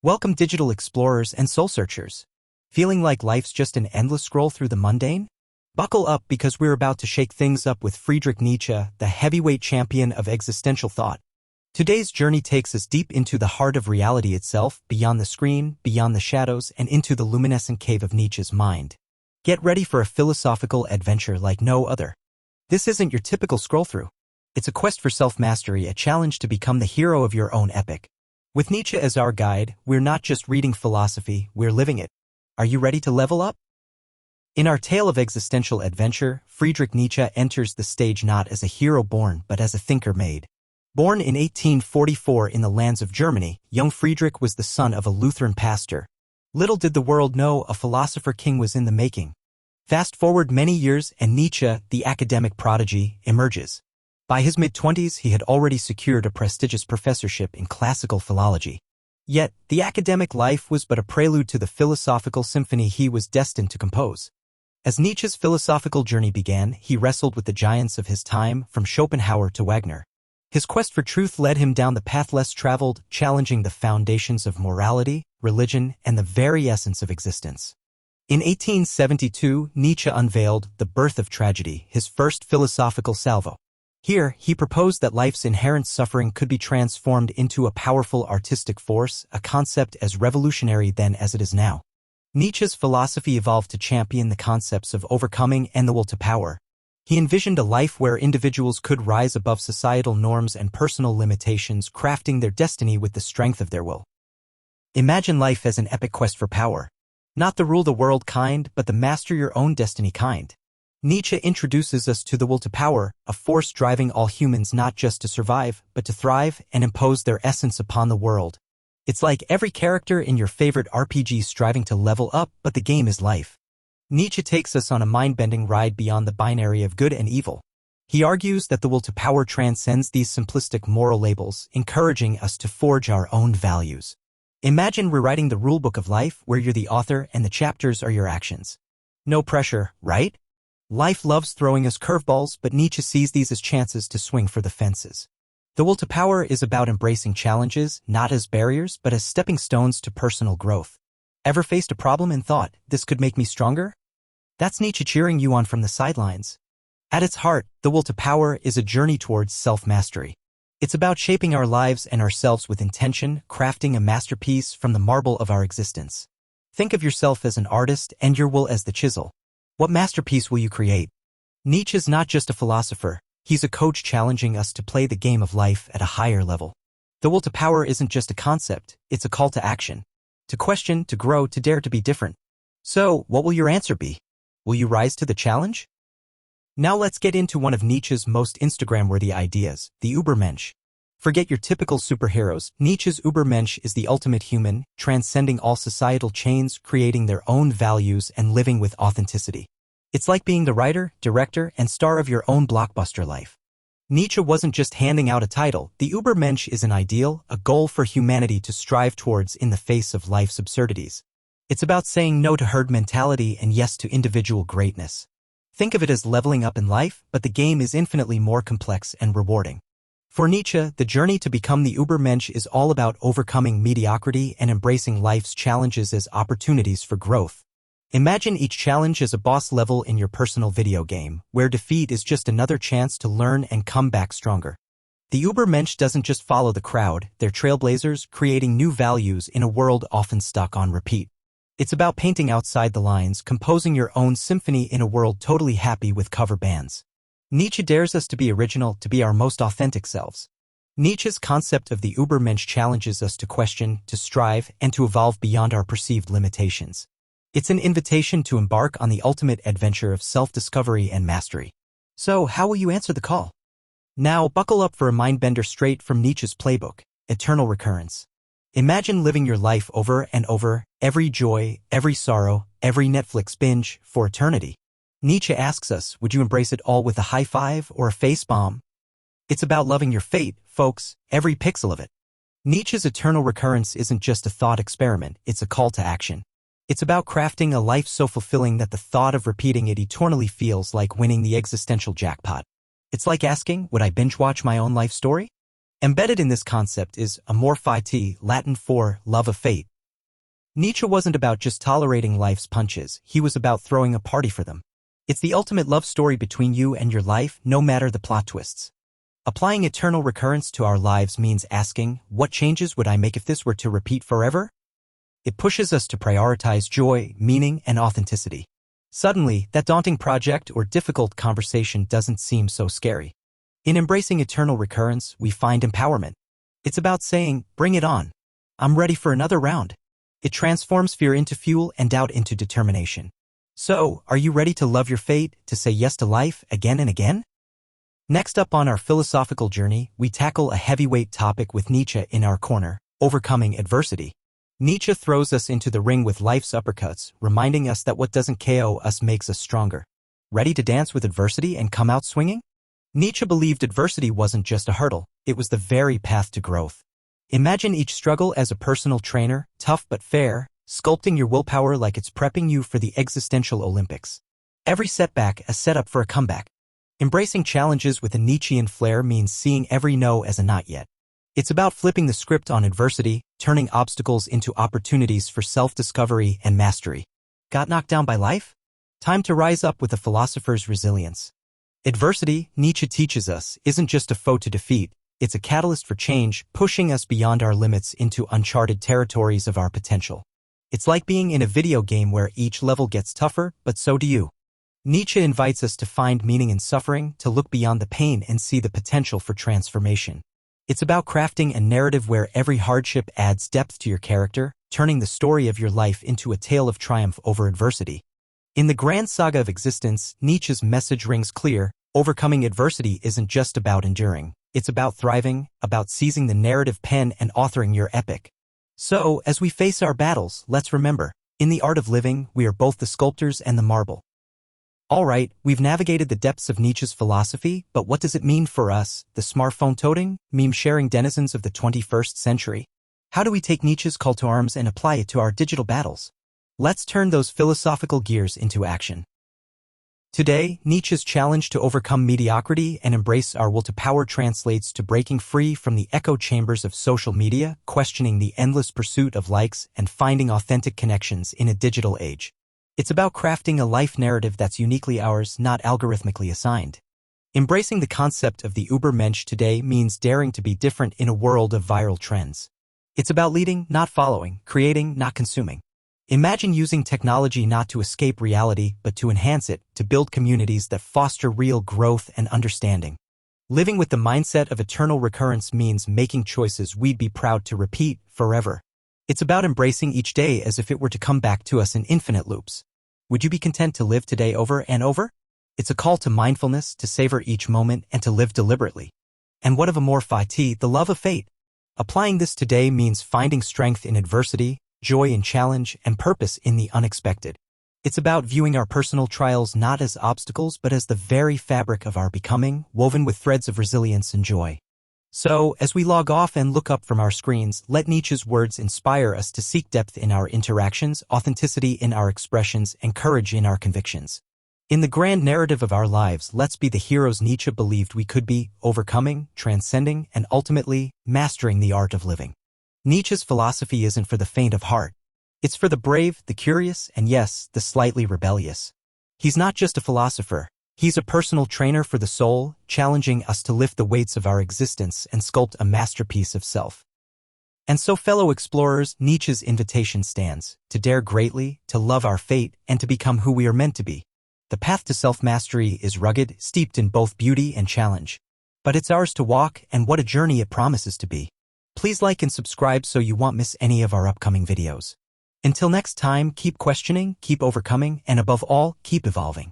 Welcome digital explorers and soul searchers. Feeling like life's just an endless scroll through the mundane? Buckle up because we're about to shake things up with Friedrich Nietzsche, the heavyweight champion of existential thought. Today's journey takes us deep into the heart of reality itself, beyond the screen, beyond the shadows, and into the luminescent cave of Nietzsche's mind. Get ready for a philosophical adventure like no other. This isn't your typical scroll-through. It's a quest for self-mastery, a challenge to become the hero of your own epic. With Nietzsche as our guide, we're not just reading philosophy, we're living it. Are you ready to level up? In our tale of existential adventure, Friedrich Nietzsche enters the stage not as a hero born, but as a thinker made. Born in 1844 in the lands of Germany, young Friedrich was the son of a Lutheran pastor. Little did the world know a philosopher king was in the making. Fast forward many years and Nietzsche, the academic prodigy, emerges. By his mid-20s, he had already secured a prestigious professorship in classical philology. Yet, the academic life was but a prelude to the philosophical symphony he was destined to compose. As Nietzsche's philosophical journey began, he wrestled with the giants of his time, from Schopenhauer to Wagner. His quest for truth led him down the path less traveled, challenging the foundations of morality, religion, and the very essence of existence. In 1872, Nietzsche unveiled The Birth of Tragedy, his first philosophical salvo. Here, he proposed that life's inherent suffering could be transformed into a powerful artistic force, a concept as revolutionary then as it is now. Nietzsche's philosophy evolved to champion the concepts of overcoming and the will to power. He envisioned a life where individuals could rise above societal norms and personal limitations, crafting their destiny with the strength of their will. Imagine life as an epic quest for power. Not the rule the world kind, but the master your own destiny kind. Nietzsche introduces us to the will to power, a force driving all humans not just to survive, but to thrive and impose their essence upon the world. It's like every character in your favorite RPG striving to level up, but the game is life. Nietzsche takes us on a mind-bending ride beyond the binary of good and evil. He argues that the will to power transcends these simplistic moral labels, encouraging us to forge our own values. Imagine rewriting the rulebook of life where you're the author and the chapters are your actions. No pressure, right? Life loves throwing us curveballs, but Nietzsche sees these as chances to swing for the fences. The will to power is about embracing challenges, not as barriers, but as stepping stones to personal growth. Ever faced a problem and thought, this could make me stronger? That's Nietzsche cheering you on from the sidelines. At its heart, the will to power is a journey towards self-mastery. It's about shaping our lives and ourselves with intention, crafting a masterpiece from the marble of our existence. Think of yourself as an artist and your will as the chisel. What masterpiece will you create? Nietzsche's not just a philosopher, he's a coach challenging us to play the game of life at a higher level. The will to power isn't just a concept, it's a call to action. To question, to grow, to dare to be different. So, what will your answer be? Will you rise to the challenge? Now let's get into one of Nietzsche's most Instagram-worthy ideas, the Uber Mensch. Forget your typical superheroes, Nietzsche's Übermensch is the ultimate human, transcending all societal chains, creating their own values and living with authenticity. It's like being the writer, director, and star of your own blockbuster life. Nietzsche wasn't just handing out a title, the Übermensch is an ideal, a goal for humanity to strive towards in the face of life's absurdities. It's about saying no to herd mentality and yes to individual greatness. Think of it as leveling up in life, but the game is infinitely more complex and rewarding. For Nietzsche, the journey to become the Übermensch is all about overcoming mediocrity and embracing life's challenges as opportunities for growth. Imagine each challenge as a boss level in your personal video game, where defeat is just another chance to learn and come back stronger. The Übermensch doesn't just follow the crowd, they're trailblazers, creating new values in a world often stuck on repeat. It's about painting outside the lines, composing your own symphony in a world totally happy with cover bands. Nietzsche dares us to be original, to be our most authentic selves. Nietzsche's concept of the Übermensch challenges us to question, to strive, and to evolve beyond our perceived limitations. It's an invitation to embark on the ultimate adventure of self-discovery and mastery. So, how will you answer the call? Now, buckle up for a mind-bender straight from Nietzsche's playbook, Eternal Recurrence. Imagine living your life over and over, every joy, every sorrow, every Netflix binge, for eternity. Nietzsche asks us, would you embrace it all with a high five or a face bomb? It's about loving your fate, folks, every pixel of it. Nietzsche's eternal recurrence isn't just a thought experiment, it's a call to action. It's about crafting a life so fulfilling that the thought of repeating it eternally feels like winning the existential jackpot. It's like asking, would I binge-watch my own life story? Embedded in this concept is amor fati, Latin for love of fate, Nietzsche wasn't about just tolerating life's punches, he was about throwing a party for them. It's the ultimate love story between you and your life, no matter the plot twists. Applying eternal recurrence to our lives means asking, what changes would I make if this were to repeat forever? It pushes us to prioritize joy, meaning, and authenticity. Suddenly, that daunting project or difficult conversation doesn't seem so scary. In embracing eternal recurrence, we find empowerment. It's about saying, bring it on. I'm ready for another round. It transforms fear into fuel and doubt into determination. So, are you ready to love your fate, to say yes to life again and again? Next up on our philosophical journey, we tackle a heavyweight topic with Nietzsche in our corner, overcoming adversity. Nietzsche throws us into the ring with life's uppercuts, reminding us that what doesn't KO us makes us stronger. Ready to dance with adversity and come out swinging? Nietzsche believed adversity wasn't just a hurdle, it was the very path to growth. Imagine each struggle as a personal trainer, tough but fair, sculpting your willpower like it's prepping you for the existential Olympics. Every setback a setup for a comeback. Embracing challenges with a Nietzschean flair means seeing every no as a not yet. It's about flipping the script on adversity, turning obstacles into opportunities for self-discovery and mastery. Got knocked down by life? Time to rise up with a philosopher's resilience. Adversity, Nietzsche teaches us, isn't just a foe to defeat, it's a catalyst for change, pushing us beyond our limits into uncharted territories of our potential. It's like being in a video game where each level gets tougher, but so do you. Nietzsche invites us to find meaning in suffering, to look beyond the pain and see the potential for transformation. It's about crafting a narrative where every hardship adds depth to your character, turning the story of your life into a tale of triumph over adversity. In the grand saga of existence, Nietzsche's message rings clear: overcoming adversity isn't just about enduring. It's about thriving, about seizing the narrative pen and authoring your epic. So, as we face our battles, let's remember, in the art of living, we are both the sculptors and the marble. Alright, we've navigated the depths of Nietzsche's philosophy, but what does it mean for us, the smartphone-toting, meme-sharing denizens of the 21st century? How do we take Nietzsche's call to arms and apply it to our digital battles? Let's turn those philosophical gears into action. Today, Nietzsche's challenge to overcome mediocrity and embrace our will to power translates to breaking free from the echo chambers of social media, questioning the endless pursuit of likes, and finding authentic connections in a digital age. It's about crafting a life narrative that's uniquely ours, not algorithmically assigned. Embracing the concept of the Uber Mensch today means daring to be different in a world of viral trends. It's about leading, not following, creating, not consuming. Imagine using technology not to escape reality, but to enhance it, to build communities that foster real growth and understanding. Living with the mindset of eternal recurrence means making choices we'd be proud to repeat forever. It's about embracing each day as if it were to come back to us in infinite loops. Would you be content to live today over and over? It's a call to mindfulness, to savor each moment, and to live deliberately. And what of a more fati, the love of fate? Applying this today means finding strength in adversity, joy in challenge, and purpose in the unexpected. It's about viewing our personal trials not as obstacles but as the very fabric of our becoming, woven with threads of resilience and joy. So, as we log off and look up from our screens, let Nietzsche's words inspire us to seek depth in our interactions, authenticity in our expressions, and courage in our convictions. In the grand narrative of our lives, let's be the heroes Nietzsche believed we could be, overcoming, transcending, and ultimately, mastering the art of living. Nietzsche's philosophy isn't for the faint of heart. It's for the brave, the curious, and yes, the slightly rebellious. He's not just a philosopher. He's a personal trainer for the soul, challenging us to lift the weights of our existence and sculpt a masterpiece of self. And so, fellow explorers, Nietzsche's invitation stands, to dare greatly, to love our fate, and to become who we are meant to be. The path to self-mastery is rugged, steeped in both beauty and challenge. But it's ours to walk, and what a journey it promises to be. Please like and subscribe so you won't miss any of our upcoming videos. Until next time, keep questioning, keep overcoming, and above all, keep evolving.